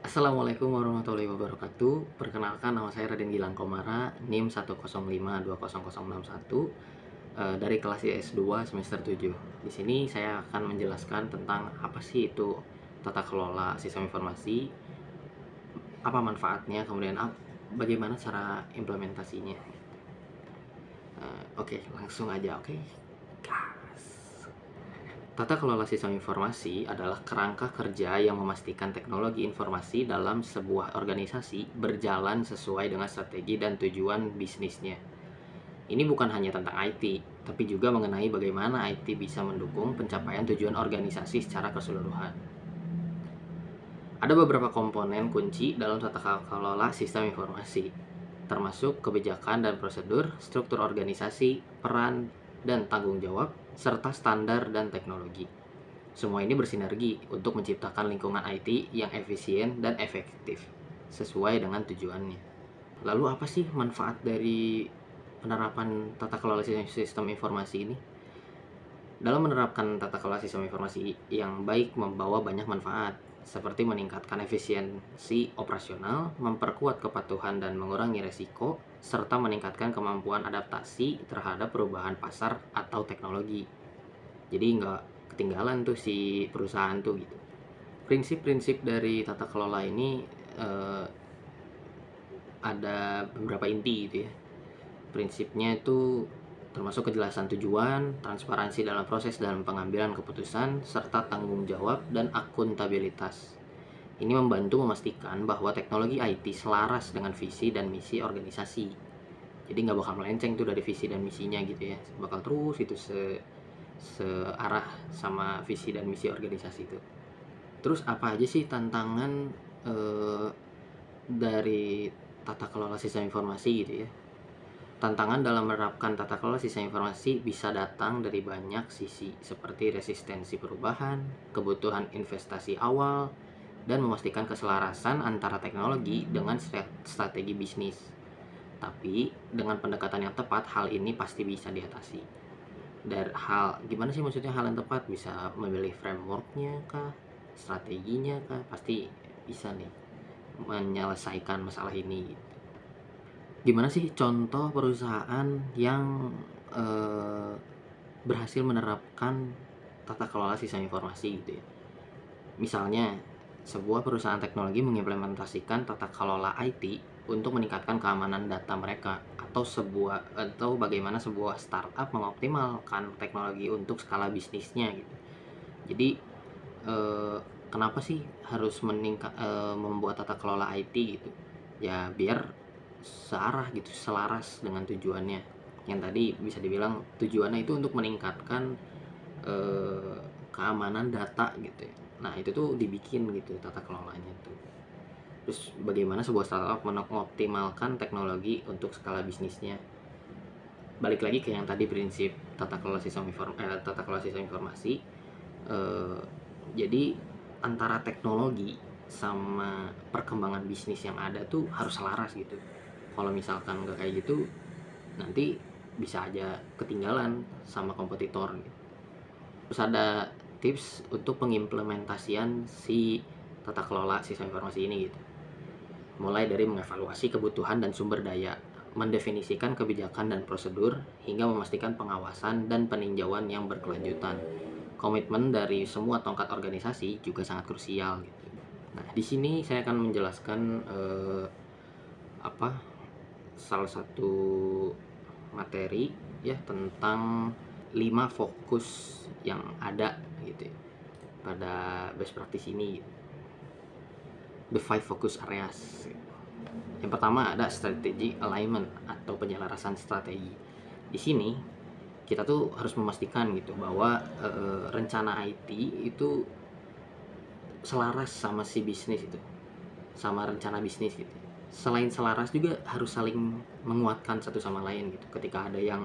Assalamualaikum warahmatullahi wabarakatuh. Perkenalkan, nama saya Raden Gilang Komara, NIM 105200061, dari kelas IS2 semester 7. Di sini saya akan menjelaskan tentang apa sih itu tata kelola sistem informasi, apa manfaatnya, kemudian bagaimana cara implementasinya. Oke, langsung aja. Oke, gas. Tata kelola sistem informasi adalah kerangka kerja yang memastikan teknologi informasi dalam sebuah organisasi berjalan sesuai dengan strategi dan tujuan bisnisnya. Ini bukan hanya tentang IT, tapi juga mengenai bagaimana IT bisa mendukung pencapaian tujuan organisasi secara keseluruhan. Ada beberapa komponen kunci dalam tata kelola sistem informasi, termasuk kebijakan dan prosedur, struktur organisasi, peran dan tanggung jawab, serta standar dan teknologi. Semua ini bersinergi untuk menciptakan lingkungan IT yang efisien dan efektif sesuai dengan tujuannya. Lalu apa sih manfaat dari penerapan tata kelola sistem informasi ini? Dalam menerapkan tata kelola sistem informasi yang baik membawa banyak manfaat, seperti meningkatkan efisiensi operasional, memperkuat kepatuhan dan mengurangi resiko, serta meningkatkan kemampuan adaptasi terhadap perubahan pasar atau teknologi. Jadi nggak ketinggalan tuh si perusahaan tuh gitu. Prinsip-prinsip dari tata kelola ini eh, ada beberapa inti gitu ya. Prinsipnya itu termasuk kejelasan tujuan, transparansi dalam proses dalam pengambilan keputusan, serta tanggung jawab dan akuntabilitas. Ini membantu memastikan bahwa teknologi IT selaras dengan visi dan misi organisasi. Jadi nggak bakal melenceng tuh dari visi dan misinya gitu ya. Bakal terus itu searah sama visi dan misi organisasi itu. Terus apa aja sih tantangan eh, dari tata kelola sistem informasi gitu ya? Tantangan dalam menerapkan tata kelola sistem informasi bisa datang dari banyak sisi, seperti resistensi perubahan, kebutuhan investasi awal, dan memastikan keselarasan antara teknologi dengan strategi bisnis. Tapi dengan pendekatan yang tepat, hal ini pasti bisa diatasi. Dari gimana sih maksudnya hal yang tepat? Bisa memilih frameworknya kah, strateginya kah? Pasti bisa nih menyelesaikan masalah ini. Gimana sih contoh perusahaan yang eh, berhasil menerapkan tata kelola sistem informasi gitu ya? Misalnya, sebuah perusahaan teknologi mengimplementasikan tata kelola IT untuk meningkatkan keamanan data mereka, atau bagaimana sebuah startup mengoptimalkan teknologi untuk skala bisnisnya gitu. Jadi eh, kenapa sih harus membuat tata kelola IT gitu? Ya biar searah gitu, selaras dengan tujuannya. Yang tadi bisa dibilang tujuannya itu untuk meningkatkan eh, keamanan data gitu ya. Nah itu tuh dibikin gitu tata kelolanya tuh. Terus bagaimana sebuah startup mengoptimalkan teknologi untuk skala bisnisnya. Balik lagi ke yang tadi prinsip tata kelola sistem informasi. Eh, jadi antara teknologi sama perkembangan bisnis yang ada tuh harus selaras gitu. Kalau misalkan nggak kayak gitu, nanti bisa aja ketinggalan sama kompetitor gitu. Terus ada tips untuk pengimplementasian si tata kelola sistem informasi ini gitu. Mulai dari mengevaluasi kebutuhan dan sumber daya, mendefinisikan kebijakan dan prosedur, hingga memastikan pengawasan dan peninjauan yang berkelanjutan. Komitmen dari semua tongkat organisasi juga sangat krusial gitu. Nah, di sini saya akan menjelaskan apa salah satu materi ya tentang 5 fokus yang ada gitu ya, pada best practice ini. The five focus areas. Yang pertama ada strategi alignment atau penyelarasan strategi. Di sini kita tuh harus memastikan gitu bahwa rencana IT itu selaras sama si bisnis itu, sama rencana bisnis gitu. Selain selaras juga harus saling menguatkan satu sama lain gitu. Ketika ada yang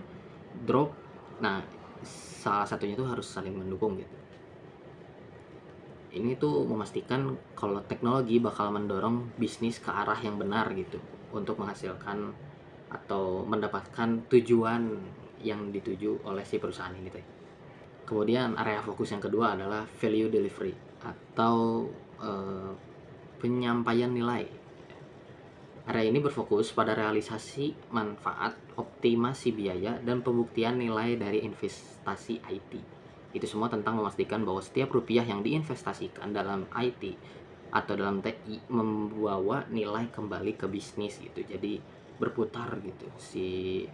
drop, nah salah satunya tuh harus saling mendukung gitu. Ini tuh memastikan kalau teknologi bakal mendorong bisnis ke arah yang benar gitu untuk menghasilkan atau mendapatkan tujuan yang dituju oleh si perusahaan ini teh. Kemudian area fokus yang kedua adalah value delivery atau eh, penyampaian nilai. Area ini berfokus pada realisasi manfaat, optimasi biaya, dan pembuktian nilai dari investasi IT. Itu semua tentang memastikan bahwa setiap rupiah yang diinvestasikan dalam IT atau dalam TI membawa nilai kembali ke bisnis gitu. Jadi berputar gitu.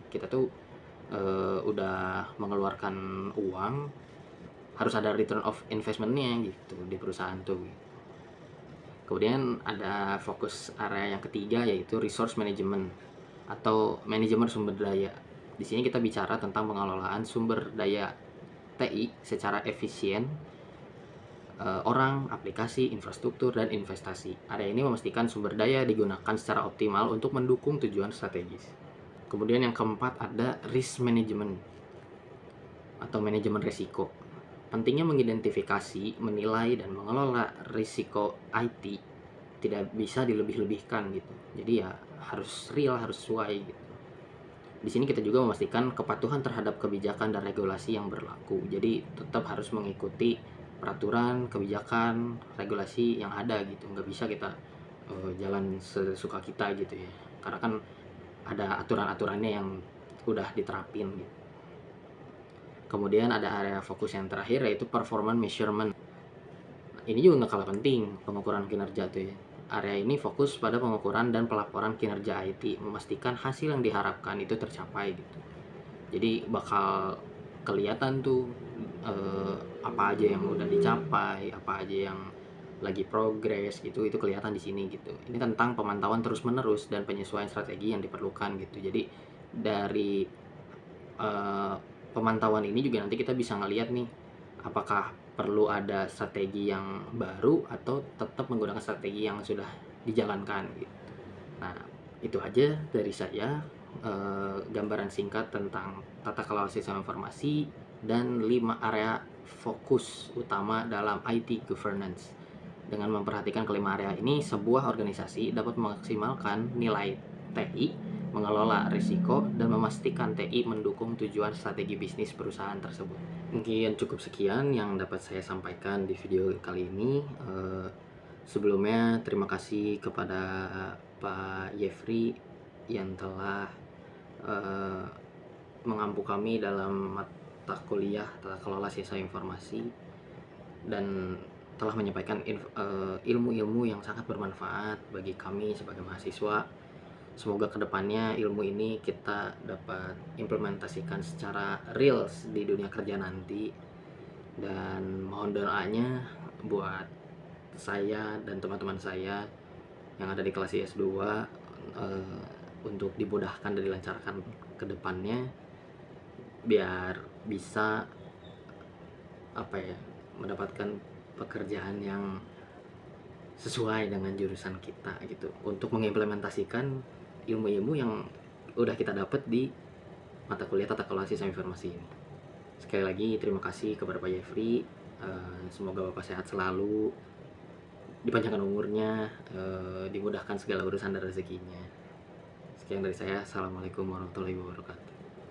Kita tuh udah mengeluarkan uang, harus ada return of investment-nya gitu di perusahaan tuh. Kemudian ada fokus area yang ketiga, yaitu resource management atau manajemen sumber daya. Di sini kita bicara tentang pengelolaan sumber daya TI secara efisien, orang, aplikasi, infrastruktur, dan investasi. Area ini memastikan sumber daya digunakan secara optimal untuk mendukung tujuan strategis. Kemudian yang keempat ada risk management atau manajemen risiko. Pentingnya mengidentifikasi, menilai, dan mengelola risiko IT tidak bisa dilebih-lebihkan gitu. Jadi ya harus real, harus sesuai gitu. Di sini kita juga memastikan kepatuhan terhadap kebijakan dan regulasi yang berlaku. Jadi tetap harus mengikuti peraturan, kebijakan, regulasi yang ada gitu. Nggak bisa kita jalan sesuka kita gitu ya. Karena kan ada aturan-aturannya yang udah diterapin gitu. Kemudian ada area fokus yang terakhir, yaitu performance measurement. Ini juga nggak kalah penting, pengukuran kinerja tuh ya. Area ini fokus pada pengukuran dan pelaporan kinerja IT, memastikan hasil yang diharapkan itu tercapai gitu. Jadi bakal kelihatan tuh apa aja yang udah dicapai, apa aja yang lagi progres gitu, itu kelihatan di sini gitu. Ini tentang pemantauan terus-menerus dan penyesuaian strategi yang diperlukan gitu. Jadi dari eh, pemantauan ini juga nanti kita bisa ngelihat nih, apakah perlu ada strategi yang baru atau tetap menggunakan strategi yang sudah dijalankan gitu. Nah, itu aja dari saya, gambaran singkat tentang tata kelola sistem informasi dan 5 area fokus utama dalam IT governance. Dengan memperhatikan kelima area ini, sebuah organisasi dapat memaksimalkan nilai TI, mengelola risiko, dan memastikan TI mendukung tujuan strategi bisnis perusahaan tersebut. Mungkin cukup sekian yang dapat saya sampaikan di video kali ini. Sebelumnya terima kasih kepada Pak Yefri yang telah mengampu kami dalam mata kuliah tata kelola sistem informasi dan telah menyampaikan ilmu-ilmu yang sangat bermanfaat bagi kami sebagai mahasiswa. Semoga kedepannya ilmu ini kita dapat implementasikan secara real di dunia kerja nanti. Dan mohon doanya buat saya dan teman-teman saya yang ada di kelas IS2 untuk dimudahkan dan dilancarkan ke depannya, biar bisa mendapatkan pekerjaan yang sesuai dengan jurusan kita gitu, untuk mengimplementasikan ilmu-ilmu yang udah kita dapat di mata kuliah tata kelola sistem informasi ini. Sekali lagi terima kasih kepada Pak Yefri. Semoga Bapak sehat selalu, dipanjangkan umurnya, dimudahkan segala urusan dan rezekinya. Sekian dari saya. Assalamualaikum warahmatullahi wabarakatuh.